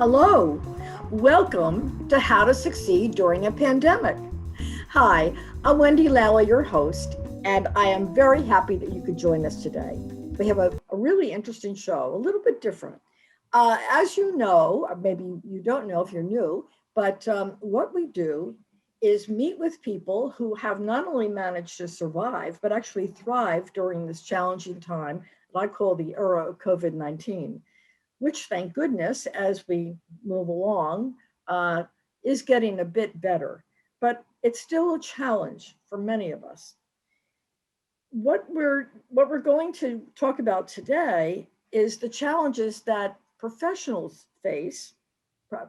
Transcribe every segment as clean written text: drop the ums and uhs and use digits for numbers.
Hello, welcome to How to Succeed During a Pandemic. Hi, I'm Wendy Lally, your host, and I am very happy that you could join us today. We have a really interesting show, a little bit different. As you know, or maybe you don't know if you're new, but what we do is meet with people who have not only managed to survive, but actually thrive during this challenging time that I call the era of COVID 19, which, thank goodness, as we move along, uh, is getting a bit better. But it's still a challenge for many of us. What we're going to talk about today is the challenges that professionals face,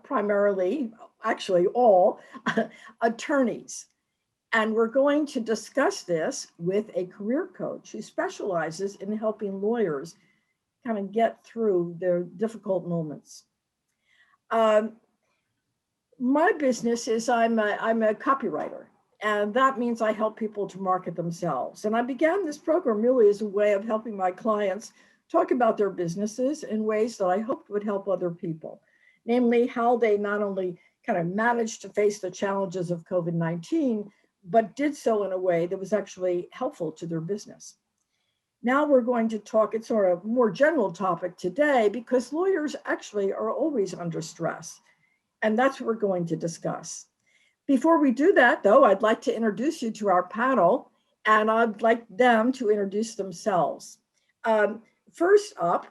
primarily, actually all attorneys. And we're going to discuss this with a career coach who specializes in helping lawyers kind of get through their difficult moments. Um, my business is I'm a copywriter, and that means I help people to market themselves. And I began this program really as a way of helping my clients talk about their businesses in ways that I hoped would help other people, namely how they not only kind of managed to face the challenges of COVID 19, but did so in a way that was actually helpful to their business. Now we're going to talk, it's sort of a more general topic today because lawyers actually are always under stress. And that's what we're going to discuss. Before we do that, though, I'd like to introduce you to our panel, and I'd like them to introduce themselves. Um, First up,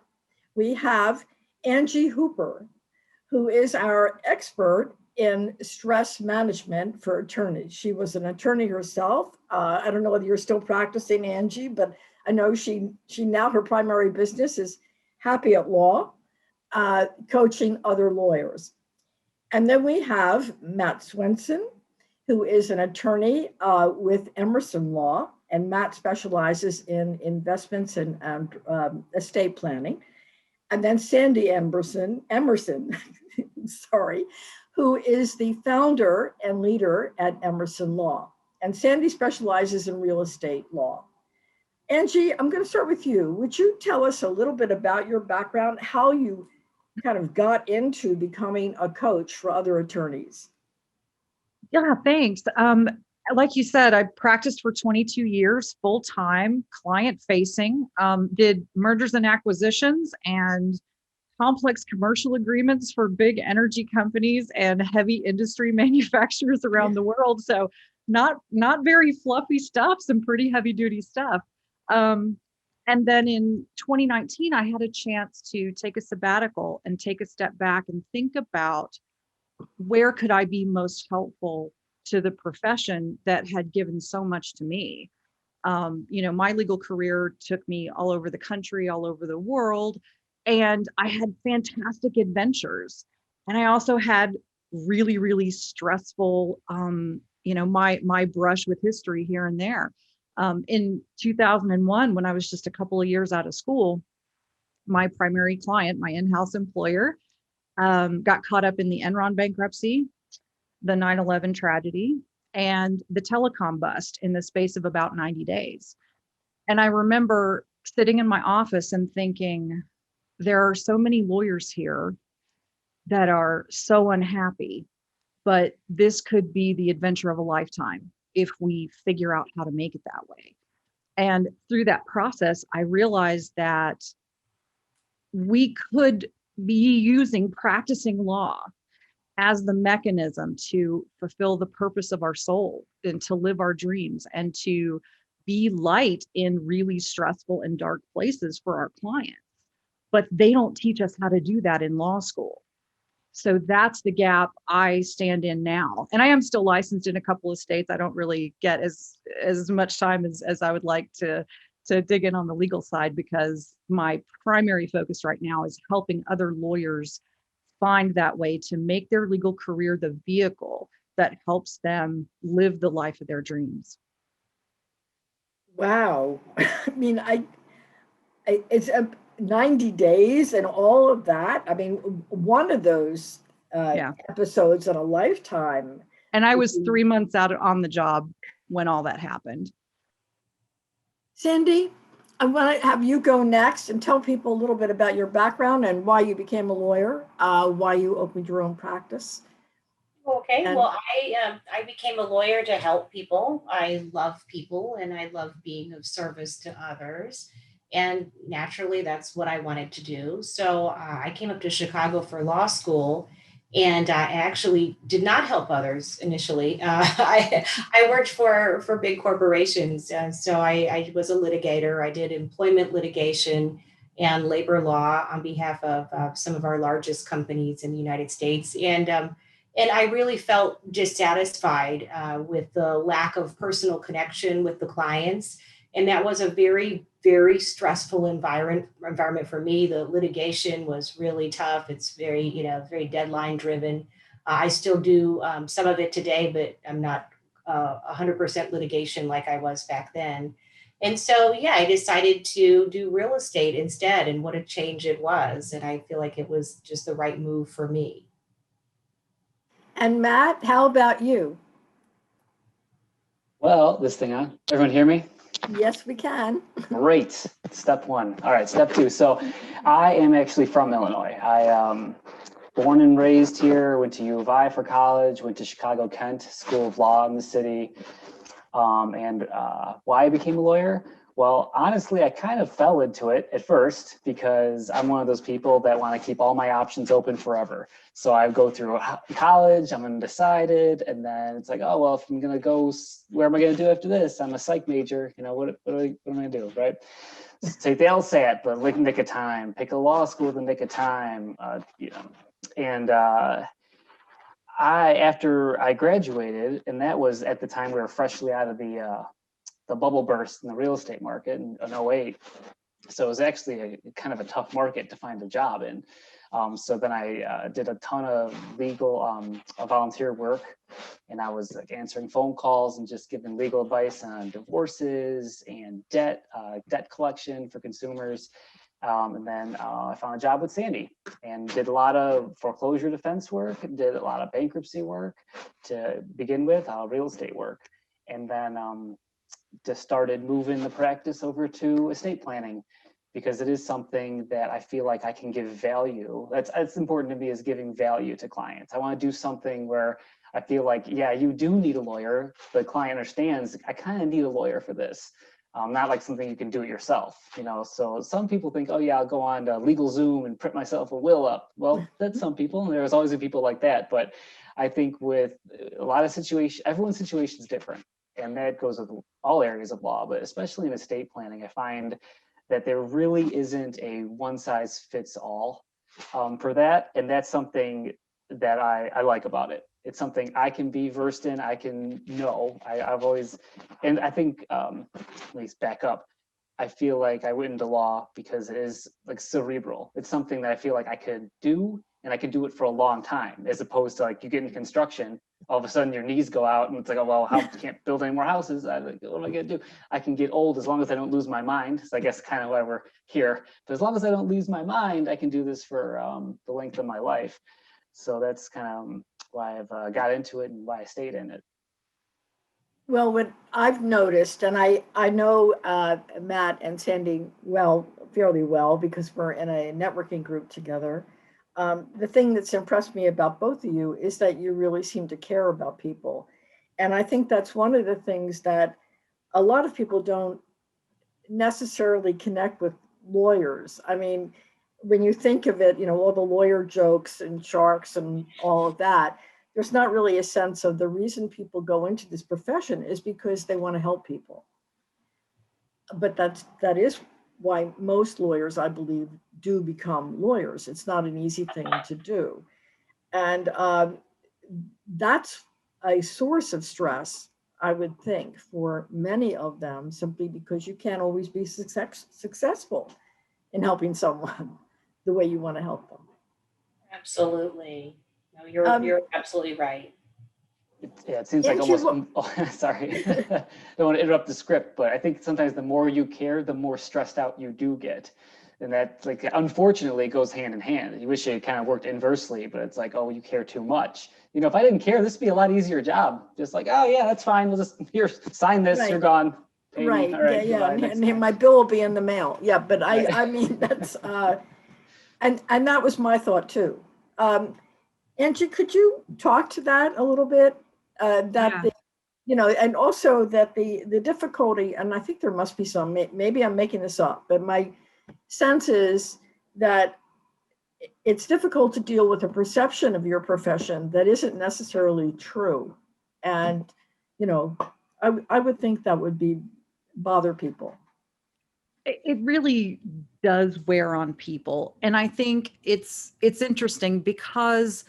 we have Angie Hooper, who is our expert in stress management for attorneys. She was an attorney herself. I don't know whether you're still practicing, Angie, but I know she now her primary business is Happy at Law, coaching other lawyers. And then we have Matt Swenson, who is an attorney with Emerson Law, and Matt specializes in investments and estate planning. And then Sandy Emerson, sorry, who is the founder and leader at Emerson Law. And Sandy specializes in real estate law. Angie, I'm going to start with you. Would you tell us a little bit about your background, how you kind of got into becoming a coach for other attorneys? Yeah, thanks. Like you said, I practiced for 22 years, full time, client facing, did mergers and acquisitions and complex commercial agreements for big energy companies and heavy industry manufacturers around the world. So not very fluffy stuff, some pretty heavy duty stuff. Um, and then in 2019, I had a chance to take a sabbatical and take a step back and think about where could I be most helpful to the profession that had given so much to me. My legal career took me all over the country, all over the world, and I had fantastic adventures. And I also had really, really stressful, my brush with history here and there. In 2001, when I was just a couple of years out of school, my primary client, my in-house employer, got caught up in the Enron bankruptcy, the 9/11 tragedy, and the telecom bust in the space of about 90 days. And I remember sitting in my office and thinking, there are so many lawyers here that are so unhappy, but this could be the adventure of a lifetime if we figure out how to make it that way. And through that process, I realized that we could be using practicing law as the mechanism to fulfill the purpose of our soul and to live our dreams and to be light in really stressful and dark places for our clients. But they don't teach us how to do that in law school. So that's the gap I stand in now. And I am still licensed in a couple of states. I don't really get as much time as I would like to dig in on the legal side because my primary focus right now is helping other lawyers find that way to make their legal career the vehicle that helps them live the life of their dreams. Wow. I mean, it's 90 days and all of that. I mean, one of those Yeah. episodes in a lifetime. And I would was be- 3 months out on the job when all that happened. Sandy, I want to have you go next and tell people a little bit about your background and why you became a lawyer, why you opened your own practice. Okay, And well, I became a lawyer to help people. I love people and I love being of service to others. And naturally, that's what I wanted to do. So I came up to Chicago for law school, and I actually did not help others initially. I worked for big corporations, so I was a litigator. I did employment litigation and labor law on behalf of some of our largest companies in the United States, and I really felt dissatisfied with the lack of personal connection with the clients. And that was a very, very stressful environment for me. The litigation was really tough. It's very, very deadline driven. I still do some of it today, but I'm not 100% litigation like I was back then. And so, yeah, I decided to do real estate instead. And what a change it was. And I feel like it was just the right move for me. Matt, how about you? Well, this thing on. Everyone hear me? Yes, we can. Great. Step one. All right, step two. So I am actually from Illinois. I born and raised here, went to U of I for college, went to Chicago Kent School of Law in the city. And why I became a lawyer? Well, honestly, I kind of fell into it at first because I'm one of those people that want to keep all my options open forever. So I go through college, I'm undecided, and then it's like, oh, well, if I'm going to go, where am I going to do after this? I'm a psych major. What am I going to do, right? Take the LSAT, the nick of time, pick a law school, the nick of time, and after I graduated, and that was at the time we were freshly out of the bubble burst in the real estate market in 08. So it was actually a kind of a tough market to find a job in. So then I did a ton of legal volunteer work, and I was like answering phone calls and just giving legal advice on divorces and debt collection for consumers. And then I found a job with Sandy and did a lot of foreclosure defense work, did a lot of bankruptcy work to begin with, real estate work. And then just started moving the practice over to estate planning because it is something that I feel like I can give value. That's important to me, is giving value to clients. I want to do something where I feel like, yeah, you do need a lawyer. The client understands, I kind of need a lawyer for this. Not like something you can do it yourself, So some people think, oh yeah, I'll go on to LegalZoom and print myself a will up. Well, that's some people, and there's always people like that. But I think with a lot of situations, everyone's situation is different. And that goes with all areas of law, but especially in estate planning, I find that there really isn't a one size fits all for that. And that's something that I like about it. It's something I can be versed in, I can know. I've always, and I think, at least back up, I feel like I went into law because it is like cerebral. It's something that I feel like I could do, and I could do it for a long time, as opposed to like you get in construction, all of a sudden your knees go out and it's like, oh, well, how can't build any more houses? What am I gonna do? I can get old as long as I don't lose my mind. So I guess kind of why we're here. But as long as I don't lose my mind, I can do this for the length of my life. So that's kind of why I've got into it and why I stayed in it. Well, what I've noticed, and I know Matt and Sandy fairly well, because we're in a networking group together. The thing that's impressed me about both of you is that you really seem to care about people. And I think that's one of the things that a lot of people don't necessarily connect with lawyers. I mean, when you think of it, all the lawyer jokes and sharks and all of that, there's not really a sense of the reason people go into this profession is because they want to help people. But that is why most lawyers, I believe, do become lawyers. It's not an easy thing to do. And that's a source of stress, I would think, for many of them, simply because you can't always be successful in helping someone the way you want to help them. Absolutely. No, you're absolutely right. Yeah, it seems like Angie, almost, sorry, I don't want to interrupt the script, but I think sometimes the more you care, the more stressed out you do get. And that, like, unfortunately goes hand in hand. You wish it kind of worked inversely, but it's like, oh, you care too much. If I didn't care, this would be a lot easier job. Just like, oh yeah, that's fine. We'll just, here, sign this, Right. You're gone. Pay me. Right, All right, yeah, goodbye, next and time. my bill will be in the mail. Yeah, but Right. I mean, that's, and that was my thought too. Angie, could you talk to that a little bit? That Yeah. the, and also that the difficulty, and I think there must be some, maybe I'm making this up, but my sense is that it's difficult to deal with a perception of your profession that isn't necessarily true. And, I would think that would be bother people. It really does wear on people. And I think it's interesting because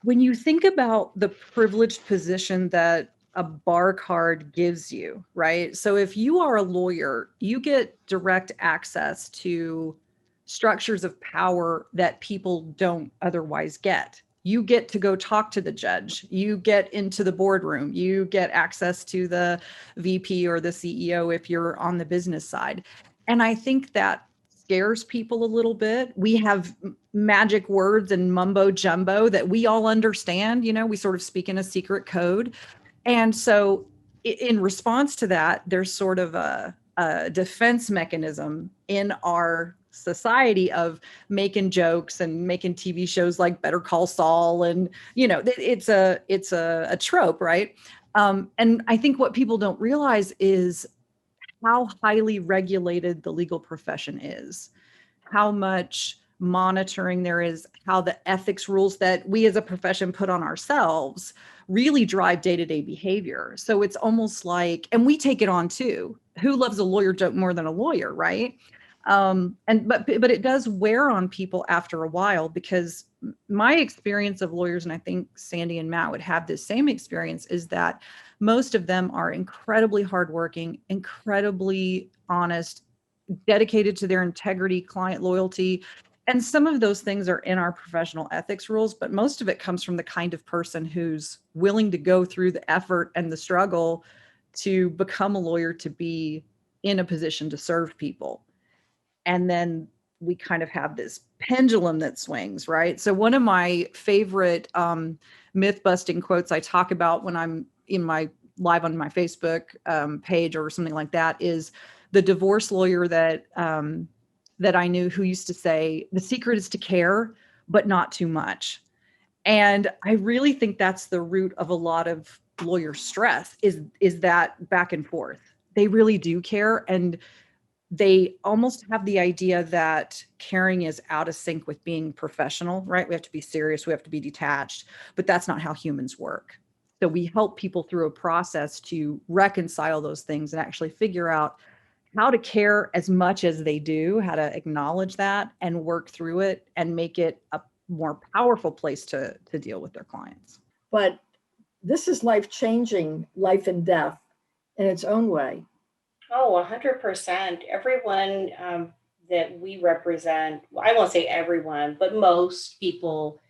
when you think about the privileged position that a bar card gives you, right? So if you are a lawyer, you get direct access to structures of power that people don't otherwise get. You get to go talk to the judge. You get into the boardroom. You get access to the VP or the CEO if you're on the business side. And I think that scares people a little bit. We have magic words and mumbo jumbo that we all understand. We sort of speak in a secret code. And so, in response to that, there's sort of a defense mechanism in our society of making jokes and making TV shows like Better Call Saul, and it's a trope, right? And I think what people don't realize is how highly regulated the legal profession is, how much monitoring there is, how the ethics rules that we as a profession put on ourselves really drive day-to-day behavior. So it's almost like, and we take it on too. Who loves a lawyer joke more than a lawyer, right? But it does wear on people after a while, because my experience of lawyers, and I think Sandy and Matt would have this same experience, is that most of them are incredibly hardworking, incredibly honest, dedicated to their integrity, client loyalty. And some of those things are in our professional ethics rules, but most of it comes from the kind of person who's willing to go through the effort and the struggle to become a lawyer, to be in a position to serve people. And then we kind of have this pendulum that swings, right? So one of my favorite myth busting quotes I talk about when I'm in my live on my Facebook page or something like that is the divorce lawyer that I knew, who used to say, "The secret is to care, but not too much." And I really think that's the root of a lot of lawyer stress, is that back and forth. They really do care, and they almost have the idea that caring is out of sync with being professional, right? We have to be serious, we have to be detached, but that's not how humans work. So we help people through a process to reconcile those things and actually figure out how to care as much as they do, how to acknowledge that and work through it and make it a more powerful place to deal with their clients. But this is life changing, life and death in its own way. Oh, 100%. Everyone that we represent, well, I won't say everyone, but most people,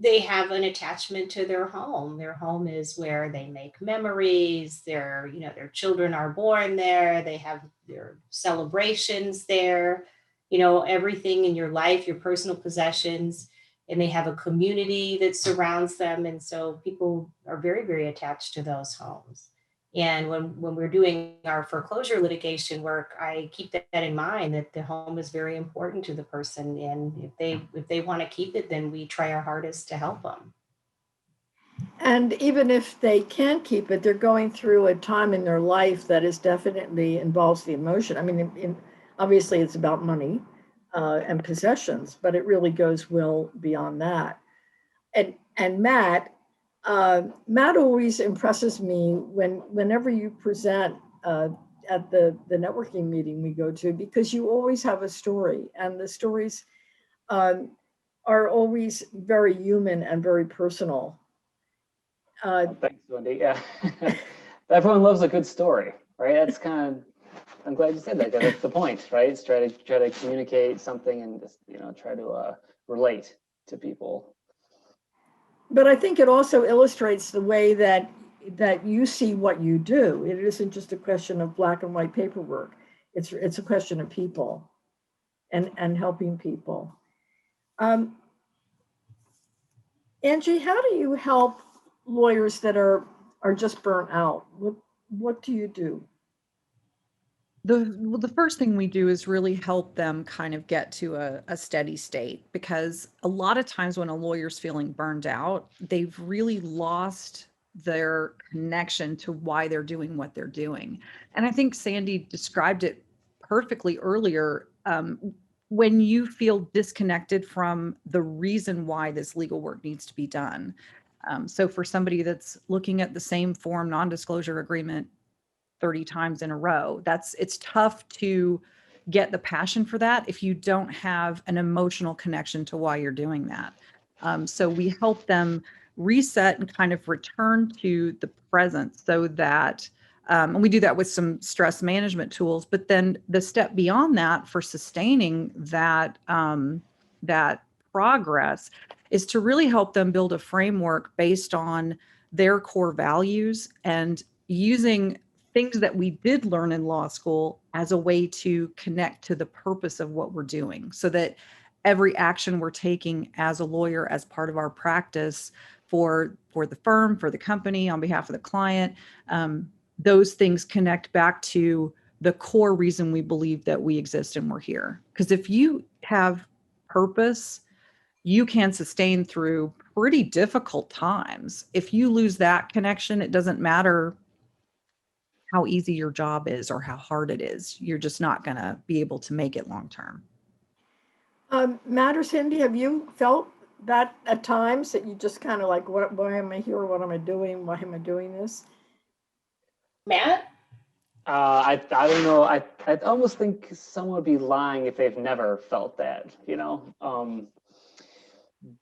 they have an attachment to their home. Their home is where they make memories. Their children are born there. They have their celebrations there. Everything in your life, your personal possessions, and they have a community that surrounds them. And so people are very, very attached to those homes. And when we're doing our foreclosure litigation work, I keep that in mind, that the home is very important to the person. And if they want to keep it, then we try our hardest to help them. And even if they can't keep it, they're going through a time in their life that is definitely involves the emotion. I mean, obviously it's about money and possessions, but it really goes well beyond that. And Matt always impresses me whenever you present at the networking meeting we go to, because you always have a story, and the stories um, are always very human and very personal. Thanks, Wendy. Yeah, everyone loves a good story, right? That's kind of. I'm glad you said that. 'Cause that's the point, right? It's try to communicate something and just try to relate to people. But I think it also illustrates the way that you see what you do. It isn't just a question of black and white paperwork. It's a question of people and helping people. Um, Angie, how do you help lawyers that are just burnt out? What do you do? Well, the first thing we do is really help them kind of get to a steady state, because a lot of times when a lawyer's feeling burned out, they've really lost their connection to why they're doing what they're doing. And I think Sandy described it perfectly earlier. When you feel disconnected from the reason why this legal work needs to be done. So for somebody that's looking at the same form non-disclosure agreement 30 times in a row. It's tough to get the passion for that if you don't have an emotional connection to why you're doing that. So we help them reset and kind of return to the present so that, and we do that with some stress management tools, but then the step beyond that for sustaining that, that progress is to really help them build a framework based on their core values and using things that we did learn in law school as a way to connect to the purpose of what we're doing, so that every action we're taking as a lawyer as part of our practice for the firm, for the company, on behalf of the client, those things connect back to the core reason we believe that we exist and we're here. Because if you have purpose, you can sustain through pretty difficult times. If you lose that connection, it doesn't matter how easy your job is or how hard it is. You're just not going to be able to make it long term. Matt or Cindy, have you felt that at times that you just kind of like, why am I here? What am I doing? Why am I doing this? Matt? I don't know. I almost think someone would be lying if they've never felt that, you know.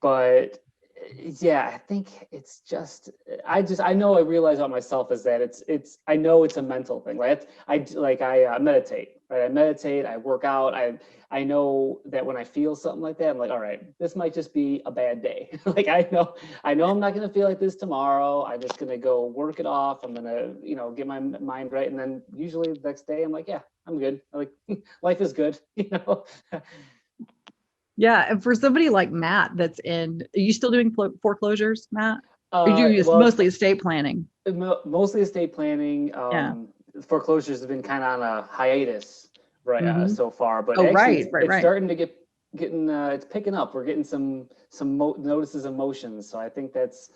But yeah, I think it's just I know, I realize about myself is that I know it's a mental thing, right? I meditate, right? I meditate, I work out. I know that when I feel something like that, I'm like, all right, this might just be a bad day. Like I know I'm not gonna feel like this tomorrow. I'm just gonna go work it off. I'm gonna, get my mind right, and then usually the next day I'm like, yeah, I'm good. Like life is good, Yeah. And for somebody like Matt are you still doing foreclosures, Matt? Or you do Well, mostly estate planning? mostly estate planning. Yeah. Foreclosures have been kind of on a hiatus so far, but Oh, actually right. it's starting to getting it's picking up. We're getting some notices of motions, so I think it's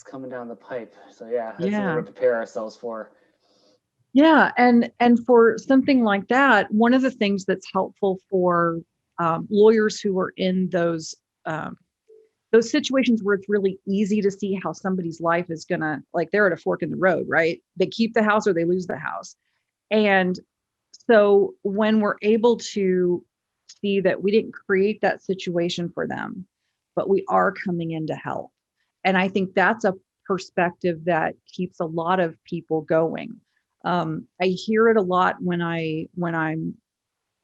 coming down the pipe. So yeah, that's what we're to prepare ourselves for. Yeah. And for something like that, one of the things that's helpful for lawyers who are in those situations where it's really easy to see how somebody's life is gonna, like, they're at a fork in the road, right? They keep the house or they lose the house. And so when we're able to see that we didn't create that situation for them, but we are coming in to help. And I think that's a perspective that keeps a lot of people going. I hear it a lot when I'm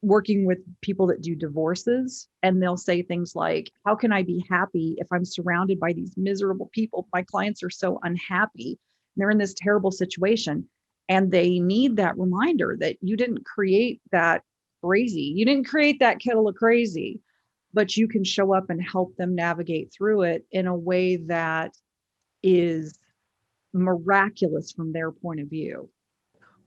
working with people that do divorces, and they'll say things like, how can I be happy if I'm surrounded by these miserable people? My clients are so unhappy. They're in this terrible situation. And they need that reminder that you didn't create that crazy. You didn't create that kettle of crazy, but you can show up and help them navigate through it in a way that is miraculous from their point of view.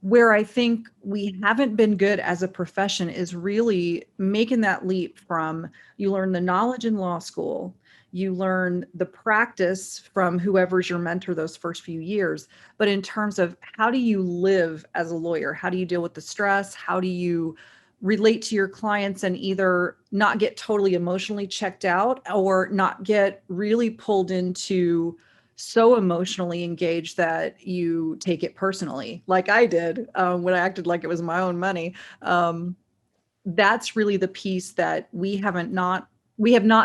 Where I think we haven't been good as a profession is really making that leap from, you learn the knowledge in law school, you learn the practice from whoever's your mentor those first few years. But in terms of how do you live as a lawyer? How do you deal with the stress? How do you relate to your clients and either not get totally emotionally checked out or not get really pulled into so emotionally engaged that you take it personally, like I did when I acted like it was my own money. That's really the piece that we have not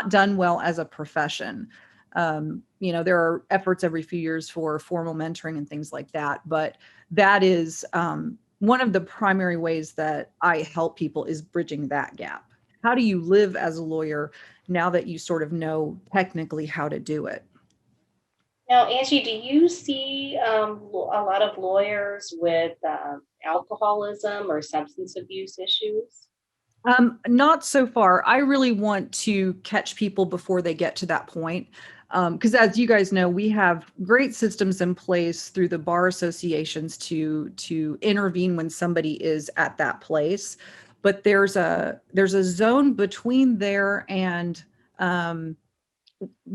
done well as a profession. There are efforts every few years for formal mentoring and things like that, but that is one of the primary ways that I help people is bridging that gap. How do you live as a lawyer now that you sort of know technically how to do it? Now, Angie, do you see a lot of lawyers with alcoholism or substance abuse issues? Not so far. I really want to catch people before they get to that point. Because as you guys know, we have great systems in place through the bar associations to intervene when somebody is at that place. But there's a zone between there and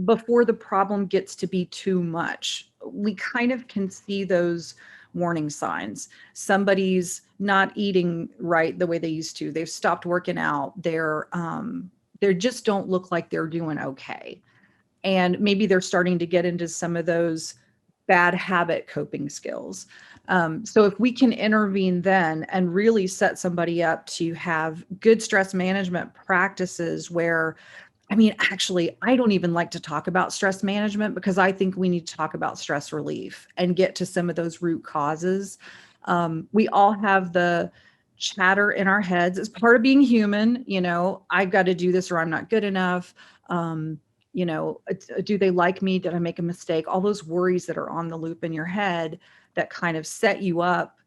before the problem gets to be too much. We kind of can see those warning signs. Somebody's not eating right the way they used to. They've stopped working out. They just don't look like they're doing okay. And maybe they're starting to get into some of those bad habit coping skills. So if we can intervene then and really set somebody up to have good stress management practices where, I mean, actually, I don't even like to talk about stress management because I think we need to talk about stress relief and get to some of those root causes. We all have the chatter in our heads. It's part of being human. I've got to do this or I'm not good enough. Do they like me? Did I make a mistake? All those worries that are on the loop in your head that kind of set you up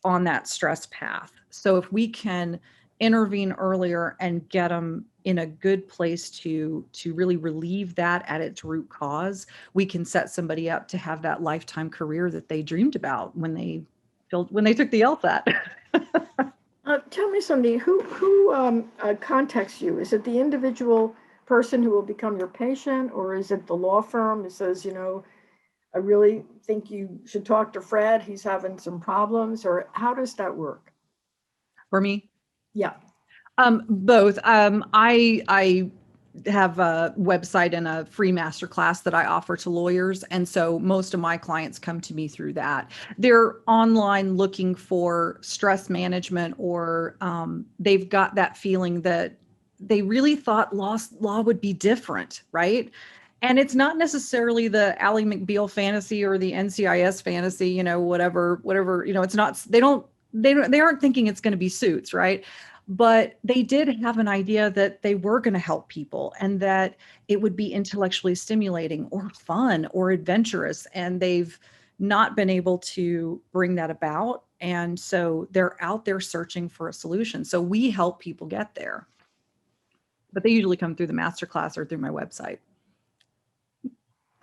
on that stress path. So if we can intervene earlier and get them in a good place to really relieve that at its root cause, we can set somebody up to have that lifetime career that they dreamed about when they took the LSAT. Tell me something. Who contacts you? Is it the individual person who will become your patient, or is it the law firm that says, I really think you should talk to Fred. He's having some problems, or how does that work? For me? Yeah. Both. I have a website and a free masterclass that I offer to lawyers. And so most of my clients come to me through that. They're online looking for stress management, or they've got that feeling that they really thought law would be different, right? And it's not necessarily the Ally McBeal fantasy or the NCIS fantasy, whatever, it's not, they aren't thinking it's going to be suits, right? But they did have an idea that they were going to help people and that it would be intellectually stimulating or fun or adventurous. And they've not been able to bring that about. And so they're out there searching for a solution. So we help people get there. But they usually come through the masterclass or through my website.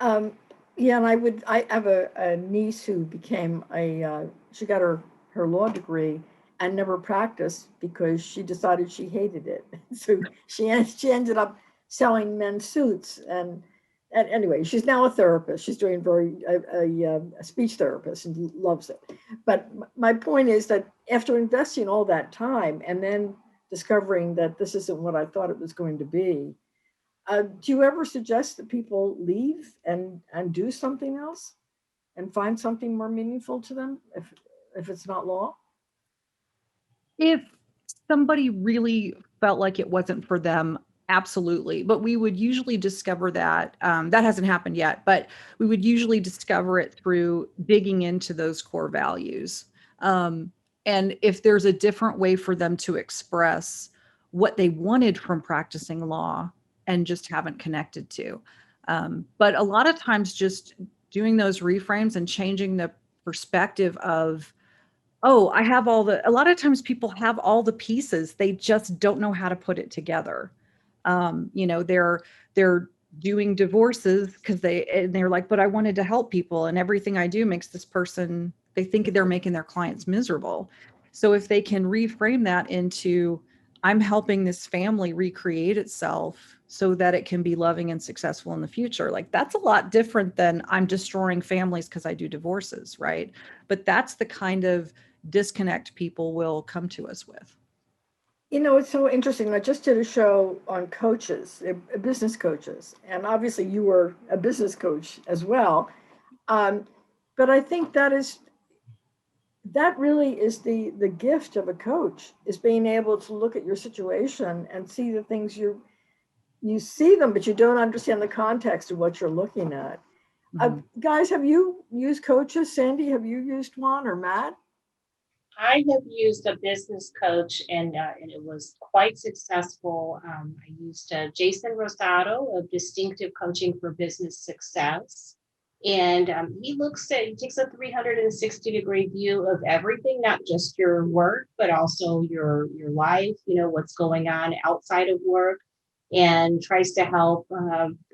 Yeah, and I have a niece who became she got her law degree and never practiced because she decided she hated it. So she ended up selling men's suits. And anyway, she's now a therapist. She's doing a speech therapist and loves it. But my point is that after investing all that time and then discovering that this isn't what I thought it was going to be, do you ever suggest that people leave and do something else and find something more meaningful to them if it's not law? If somebody really felt like it wasn't for them, absolutely. But we would usually discover that that hasn't happened yet, but we would usually discover it through digging into those core values. And if there's a different way for them to express what they wanted from practicing law and just haven't connected to. But a lot of times just doing those reframes and changing the perspective of, oh, a lot of times people have all the pieces. They just don't know how to put it together. They're doing divorces because they're like, but I wanted to help people and everything I do makes this person, they think they're making their clients miserable. So if they can reframe that into, I'm helping this family recreate itself so that it can be loving and successful in the future. Like that's a lot different than I'm destroying families because I do divorces, right? But that's the kind of disconnect people will come to us with. It's so interesting. I just did a show on coaches, business coaches, and obviously you were a business coach as well. But I think that really is the gift of a coach, is being able to look at your situation and see the things you see them, but you don't understand the context of what you're looking at. Guys, have you used coaches? Sandy, have you used one, or Matt? I have used a business coach and it was quite successful. I used Jason Rosado of Distinctive Coaching for Business Success. And he takes a 360-degree view of everything, not just your work, but also your life, what's going on outside of work, and tries to help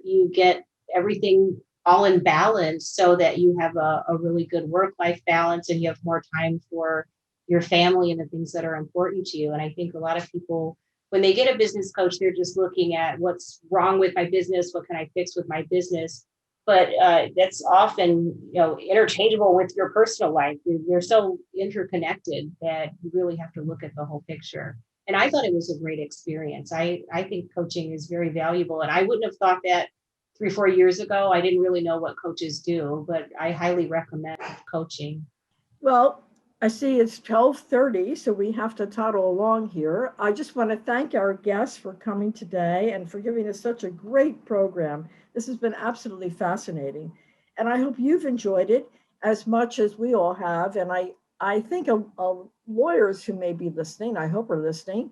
you get everything all in balance so that you have a really good work-life balance and you have more time for your family and the things that are important to you. And I think a lot of people, when they get a business coach, they're just looking at what's wrong with my business, what can I fix with my business. But that's often, interchangeable with your personal life. You're so interconnected that you really have to look at the whole picture. And I thought it was a great experience. I think coaching is very valuable. And I wouldn't have thought that 3-4 years ago. I didn't really know what coaches do, but I highly recommend coaching. Well, I see it's 12:30, so we have to toddle along here. I just want to thank our guests for coming today and for giving us such a great program. This has been absolutely fascinating. And I hope you've enjoyed it as much as we all have. And I think lawyers who may be listening, I hope are listening,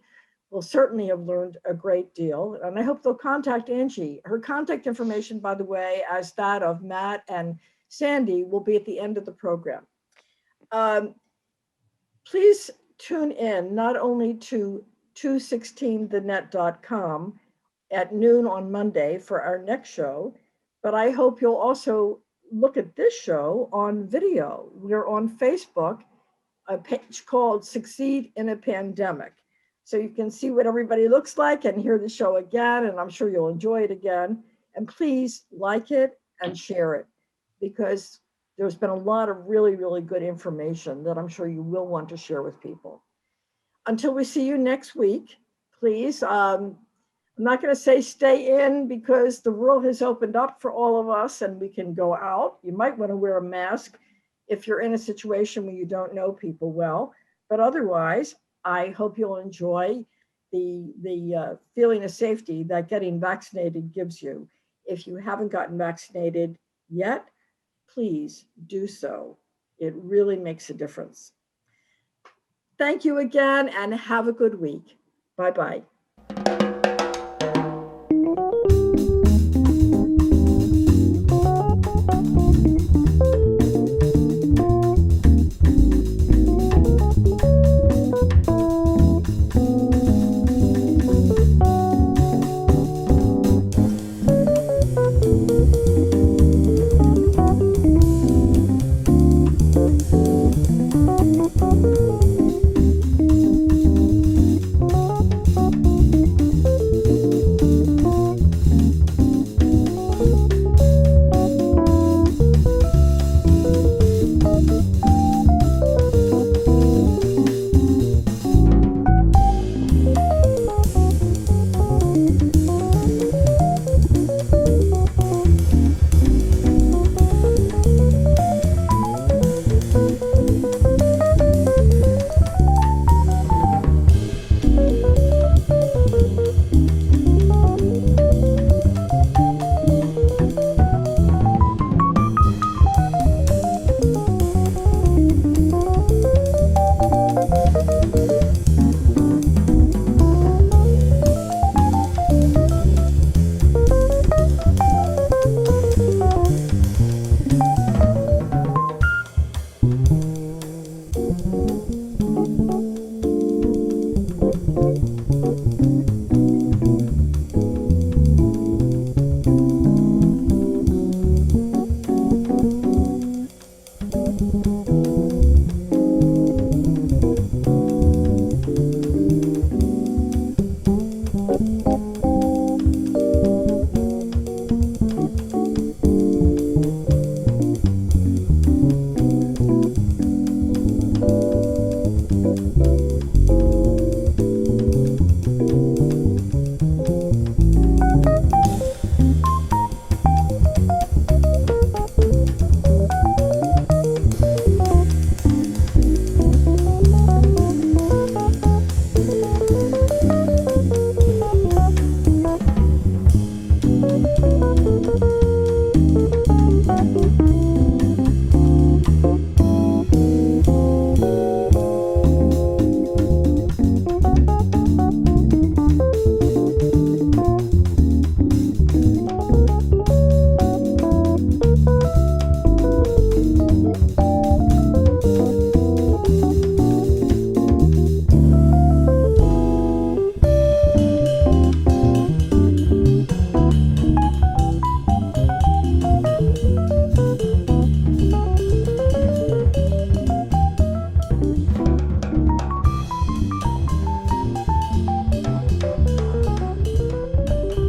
will certainly have learned a great deal. And I hope they'll contact Angie. Her contact information, by the way, as that of Matt and Sandy, will be at the end of the program. Please tune in not only to 216thenet.com at noon on Monday for our next show, but I hope you'll also look at this show on video. We're on Facebook, a page called Succeed in a Pandemic. So you can see what everybody looks like and hear the show again, and I'm sure you'll enjoy it again. And please like it and share it, because there's been a lot of really, really good information that I'm sure you will want to share with people. Until we see you next week, please, I'm not going to say stay in because the world has opened up for all of us and we can go out. You might want to wear a mask if you're in a situation where you don't know people well, but otherwise, I hope you'll enjoy the feeling of safety that getting vaccinated gives you. If you haven't gotten vaccinated yet, please do so. It really makes a difference. Thank you again and have a good week. Bye-bye.